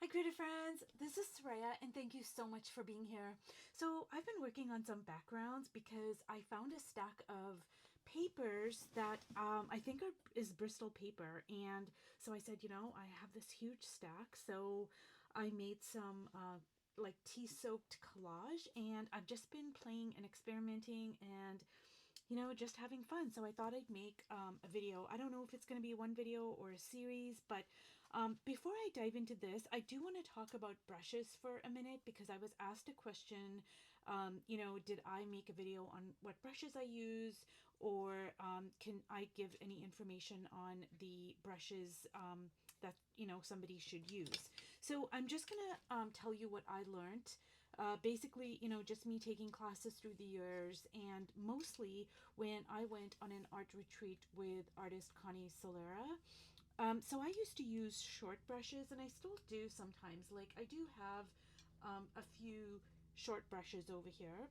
Hi creative friends, this is Soraya and thank you so much for being here. So I've been working on some backgrounds because I found a stack of papers that I think is Bristol paper, and so I said, I have this huge stack, so I made some like tea soaked collage, and I've just been playing and experimenting and just having fun. So I thought I'd make a video. I don't know if it's going to be one video or a series, but before I dive into this, I do want to talk about brushes for a minute because I was asked a question, did I make a video on what brushes I use, or can I give any information on the brushes that, somebody should use? So I'm just going to tell you what I learned. Basically, just me taking classes through the years, and mostly when I went on an art retreat with artist Connie Solera. So I used to use short brushes, and I still do sometimes. Like, I do have a few short brushes over here.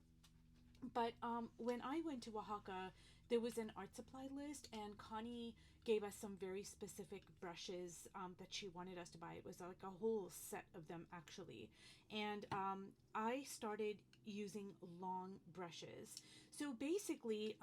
But when I went to Oaxaca, there was an art supply list, and Connie gave us some very specific brushes that she wanted us to buy. It was like a whole set of them, actually. And I started using long brushes. So basically,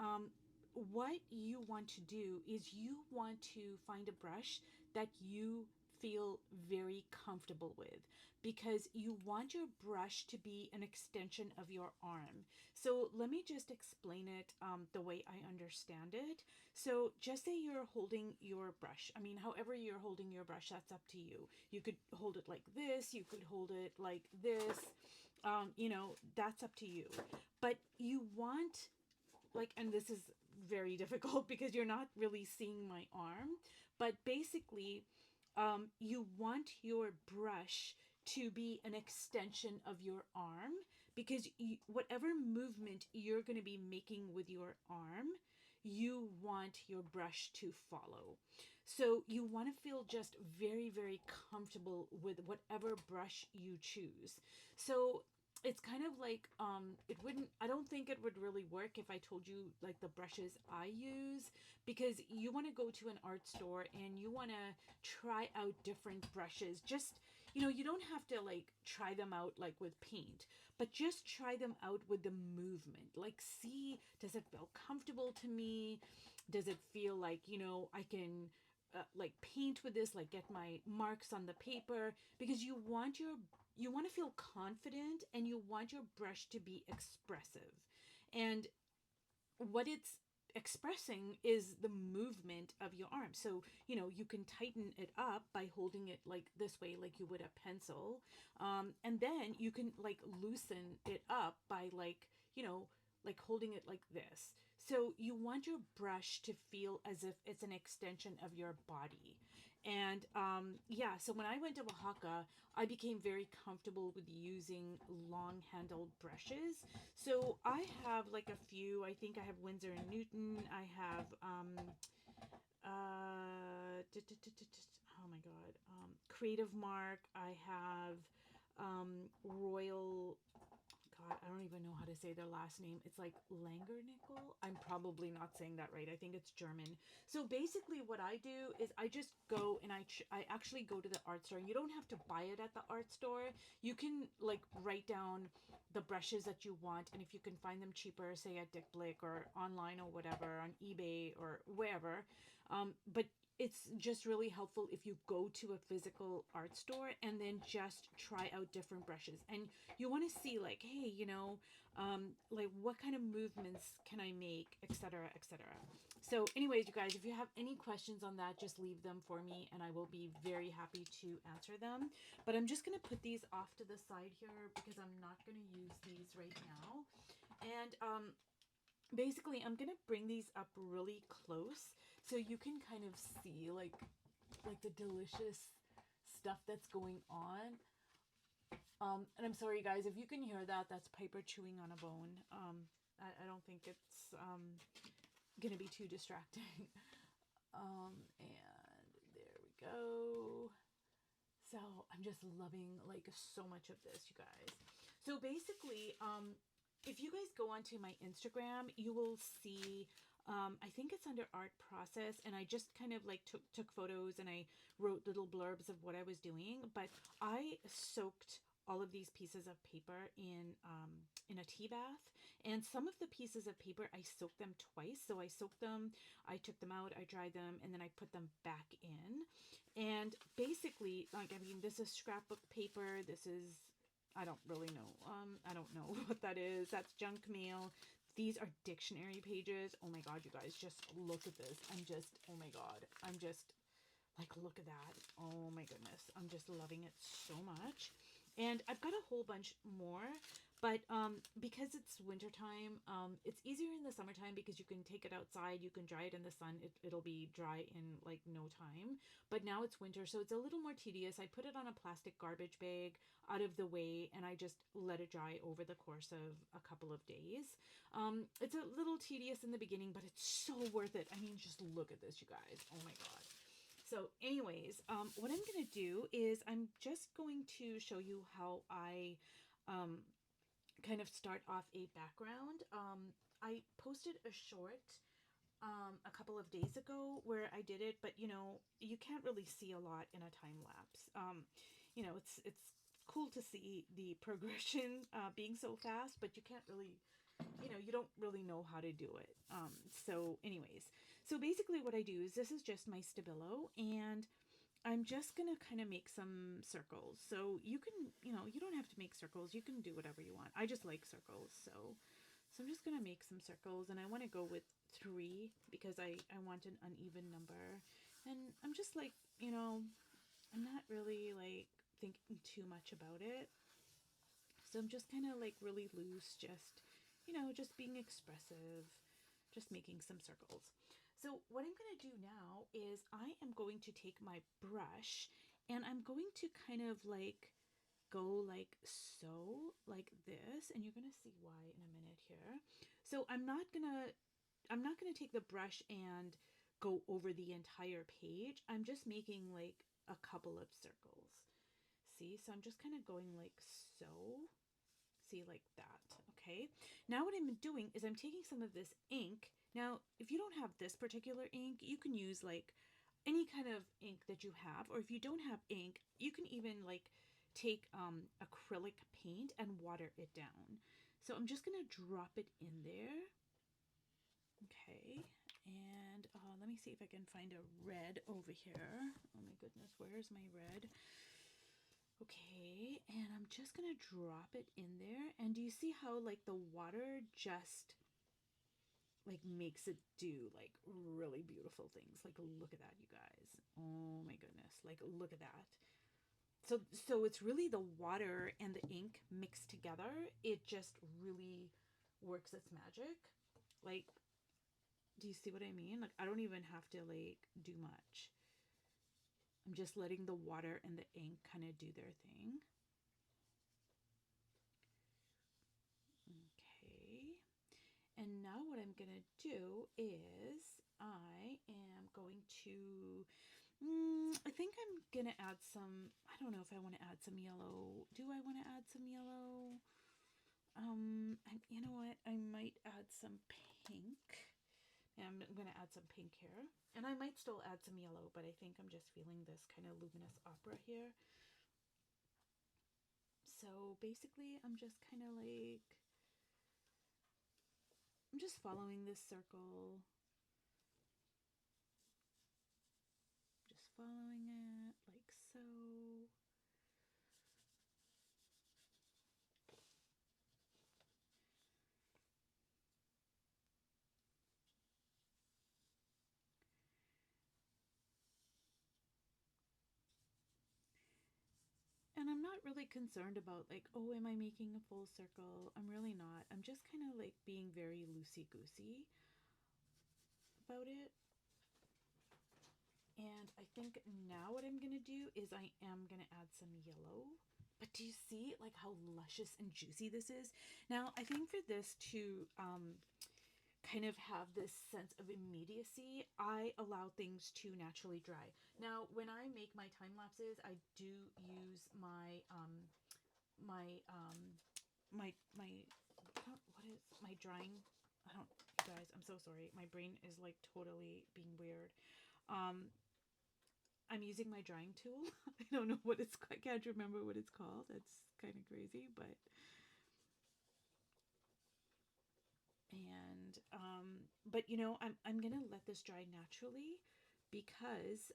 what you want to do is you want to find a brush that you feel very comfortable with, because you want your brush to be an extension of your arm. So let me just explain it the way I understand it. So just say you're holding your brush. I mean, however you're holding your brush, that's up to you. You could hold it like this, you could hold it like this, that's up to you. But you want, like, and this is very difficult because you're not really seeing my arm, but basically you want your brush to be an extension of your arm, because whatever movement you're going to be making with your arm, you want your brush to follow. So you want to feel just very, very comfortable with whatever brush you choose. So it's kind of like it wouldn't, I don't think it would really work if I told you like the brushes I use, because you want to go to an art store and you want to try out different brushes. Just, you don't have to like try them out like with paint, but just try them out with the movement. Like, see, does it feel comfortable to me? Does it feel like, I can like paint with this, like get my marks on the paper, because you want to feel confident, and you want your brush to be expressive. And what it's expressing is the movement of your arm. So, you can tighten it up by holding it like this way, like you would a pencil. And then you can like loosen it up by like holding it like this. So you want your brush to feel as if it's an extension of your body. And yeah, so when I went to Oaxaca, I became very comfortable with using long handled brushes. So I have like a few. I think I have Winsor and Newton. I have oh my god, Creative Mark. I have Royal, God, I don't even know how to say their last name. It's like Langernickel. I'm probably not saying that right. I think it's German. So basically what I do is I just go and I actually go to the art store. You don't have to buy it at the art store. You can like write down the brushes that you want, and if you can find them cheaper, say at Dick Blick or online or whatever, on eBay or wherever. But it's just really helpful if you go to a physical art store and then just try out different brushes, and you want to see like, hey, like what kind of movements can I make, etc., etc. So anyways, you guys, if you have any questions on that, just leave them for me and I will be very happy to answer them. But I'm just going to put these off to the side here because I'm not going to use these right now. And basically I'm gonna bring these up really close so you can kind of see like the delicious stuff that's going on. And I'm sorry guys if you can hear that, that's Piper chewing on a bone. I don't think it's gonna be too distracting. And there we go. So I'm just loving like so much of this, you guys. So basically, if you guys go onto my Instagram, you will see I think it's under art process, and I just kind of like took photos and I wrote little blurbs of what I was doing. But I soaked all of these pieces of paper in a tea bath, and some of the pieces of paper I soaked them twice. So I soaked them, I took them out, I dried them, and then I put them back in. And basically, like, I mean, this is scrapbook paper. This is, I don't really know. I don't know what that is. That's junk mail. These are dictionary pages. Oh my God, you guys, just look at this. Oh my God. I'm just like, look at that. Oh my goodness. I'm just loving it so much. And I've got a whole bunch more, but because it's wintertime, it's easier in the summertime because you can take it outside, you can dry it in the sun, it'll be dry in like no time. But now it's winter, so it's a little more tedious. I put it on a plastic garbage bag out of the way, and I just let it dry over the course of a couple of days. It's a little tedious in the beginning, but it's so worth it. I mean, just look at this, you guys. Oh my God. So anyways, what I'm going to do is I'm just going to show you how I kind of start off a background. I posted a short a couple of days ago where I did it, but you can't really see a lot in a time lapse. It's cool to see the progression being so fast, but you can't really, you don't really know how to do it. So anyways, so basically what I do is this is just my Stabilo, and I'm just going to kind of make some circles. So you can, you don't have to make circles. You can do whatever you want. I just like circles. So I'm just going to make some circles, and I want to go with 3 because I want an uneven number. And I'm just like, I'm not really like thinking too much about it. So I'm just kind of like really loose, just being expressive, just making some circles. So what I'm going to do now is I am going to take my brush and I'm going to kind of like go like so, like this, and you're going to see why in a minute here. So I'm not going to take the brush and go over the entire page. I'm just making like a couple of circles. See? So I'm just kind of going like so. See, like that. Okay. Now what I'm doing is I'm taking some of this ink. Now, if you don't have this particular ink, you can use like any kind of ink that you have, or if you don't have ink, you can even like take acrylic paint and water it down. So I'm just gonna drop it in there. Okay, and let me see if I can find a red over here. Oh my goodness, where's my red? Okay, and I'm just gonna drop it in there. And do you see how like the water just like makes it do like really beautiful things? Like look at that, you guys. Oh my goodness. Like look at that. So it's really the water and the ink mixed together. It just really works its magic. Like, do you see what I mean? Like I don't even have to like do much. I'm just letting the water and the ink kind of do their thing. Okay. And now what I'm going to do is I am going to, I think I'm going to add some, I don't know if I want to add some yellow. Do I want to add some yellow? You know what? I might add some pink. And I'm going to add some pink here. And I might still add some yellow, but I think I'm just feeling this kind of luminous opera here. So basically, I'm just kind of like, I'm just following this circle. Just following it like so. And I'm not really concerned about like, oh, am I making a full circle? I'm really not. I'm just kind of like being very loosey-goosey about it. And I think now what I'm going to do is I am going to add some yellow. But do you see like how luscious and juicy this is? Now, I think for this to kind of have this sense of immediacy, I allow things to naturally dry. Now, when I make my time lapses, I do use my what is my drying I don't, you guys, I'm so sorry. My brain is like totally being weird. Um, I'm using my drying tool. I don't know what it's, I can't remember what it's called. That's kind of crazy, but you know, I'm gonna let this dry naturally because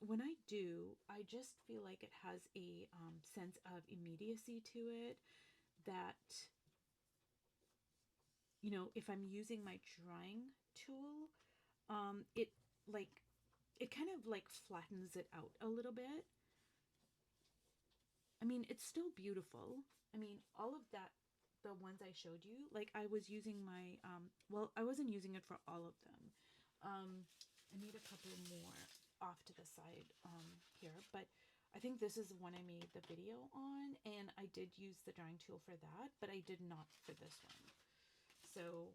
when I do, I just feel like it has a sense of immediacy to it that, you know, if I'm using my drying tool, it like it kind of like flattens it out a little bit. I mean, it's still beautiful. I mean, all of that, the ones I showed you, like I was using my, well, I wasn't using it for all of them. I need a couple more off to the side here, but I think this is one I made the video on, and I did use the drying tool for that, but I did not for this one. So,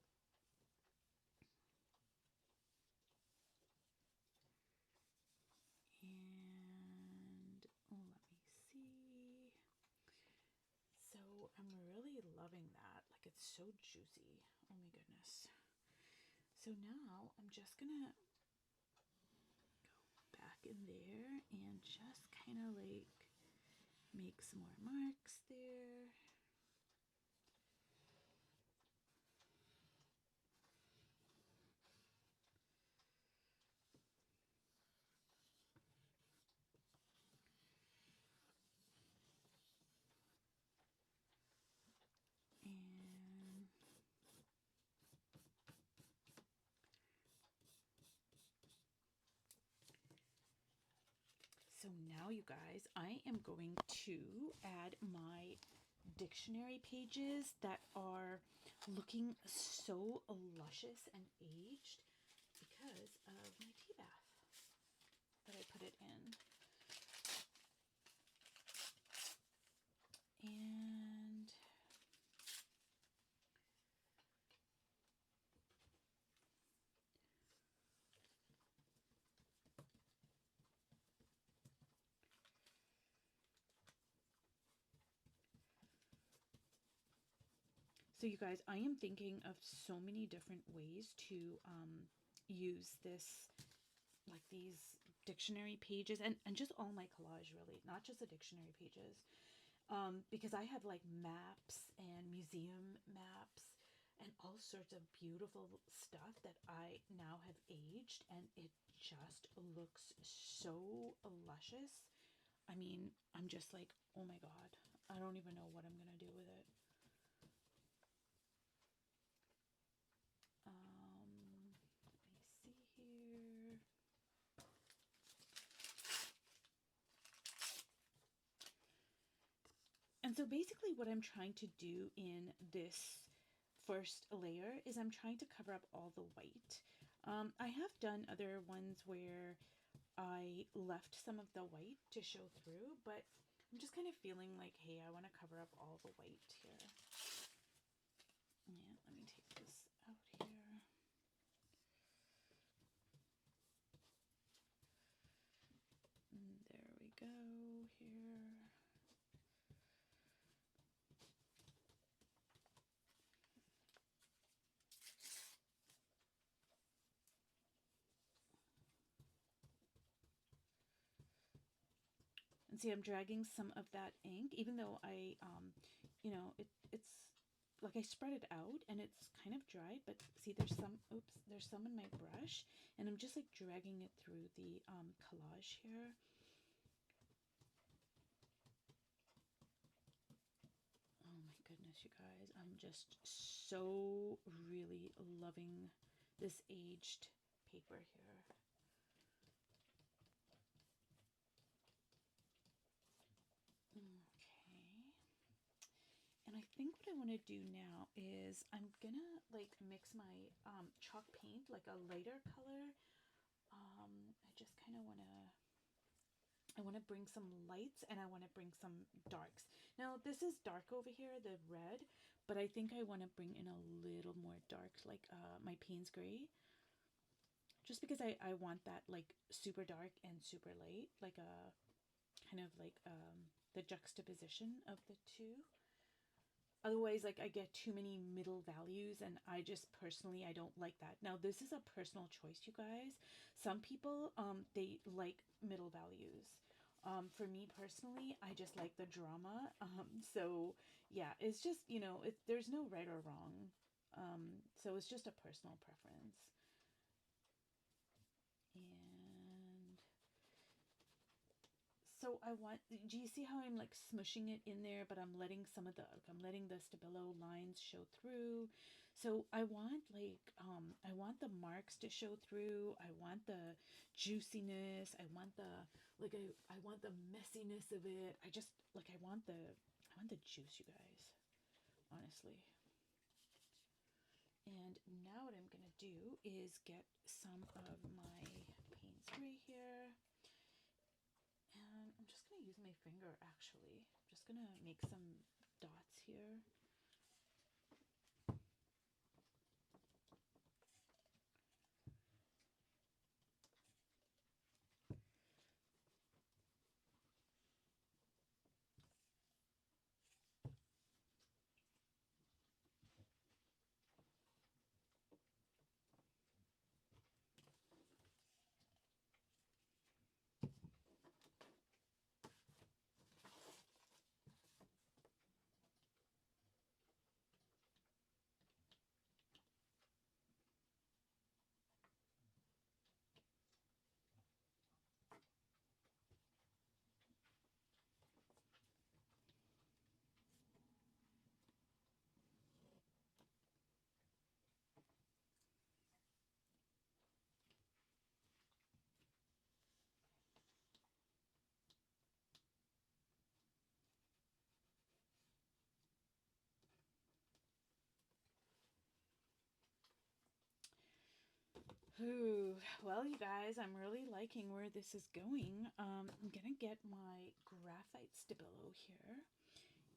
and oh, let me see. So I'm really loving that. Like it's so juicy. Oh my goodness. So now I'm just gonna go back in there and just kind of like make some more marks there. And so now, you guys, I am going to add my dictionary pages that are looking so luscious and aged because of my tea bath that I put it in. And so, you guys, I am thinking of so many different ways to use this, like these dictionary pages, and just all my collage, really, not just the dictionary pages. Because I have like maps and museum maps and all sorts of beautiful stuff that I now have aged, and it just looks so luscious. I mean, I'm just like, oh my god, I don't even know what I'm gonna do with it. Let me see here. And so basically what I'm trying to do in this first layer is I'm trying to cover up all the white. I have done other ones where I left some of the white to show through, but I'm just kind of feeling like, hey, I want to cover up all the white here. Yeah, let me take this out here. And there we go here. And see, I'm dragging some of that ink, even though I, you know, it's like I spread it out and it's kind of dried, but see, there's some, oops, there's some in my brush, and I'm just like dragging it through the collage here. Oh my goodness, you guys, I'm just so really loving this aged paper here. Okay. And I think what I want to do now is I'm gonna like mix my chalk paint, like a lighter color. I just kind of want to, I want to bring some lights and I want to bring some darks. Now this is dark over here, the red, but I think I want to bring in a little more dark, like my Payne's Gray. Just because I want that like super dark and super light, like a kind of like the juxtaposition of the two. Otherwise, like I get too many middle values, and I just personally I don't like that. Now, this is a personal choice, you guys. Some people they like middle values. For me personally, I just like the drama. So yeah, it's just, there's no right or wrong. So it's just a personal preference. And so I want, do you see how I'm like smushing it in there, but I'm letting I'm letting the Stabilo lines show through. So I want I want the marks to show through. I want the juiciness. I want I want the messiness of it. I want the juice, you guys, honestly. And now what I'm going to do is get some of my paint spray here. And I'm just going to use my finger, actually. I'm just going to make some dots here. Ooh, well, you guys, I'm really liking where this is going. I'm gonna get my graphite Stabilo here,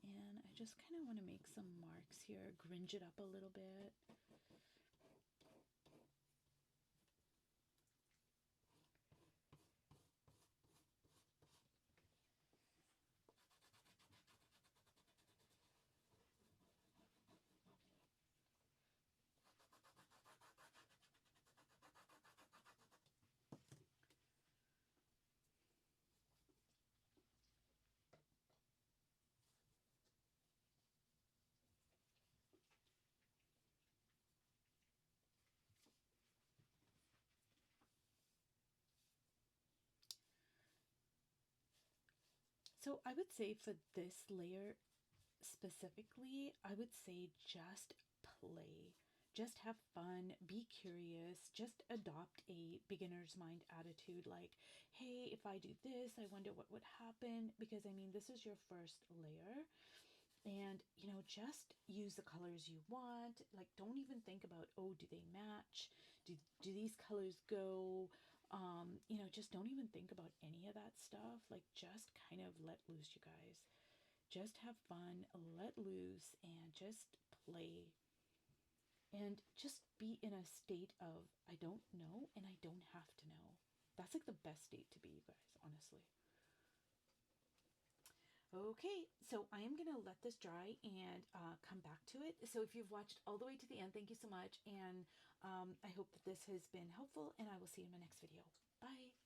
and I just kind of want to make some marks here, gringe it up a little bit. So I would say for this layer specifically, I would say just play. Just have fun, be curious, just adopt a beginner's mind attitude like, hey, if I do this, I wonder what would happen. Because I mean, this is your first layer. And, just use the colors you want. Like, don't even think about, oh, do they match? Do these colors go? Just don't even think about any of that stuff. Like, just kind of let loose, you guys. Just have fun, let loose, and just play. And just be in a state of, I don't know and I don't have to know. That's like the best state to be, you guys, honestly. Okay, so I am going to let this dry and come back to it. So if you've watched all the way to the end, thank you so much. And I hope that this has been helpful, and I will see you in my next video. Bye.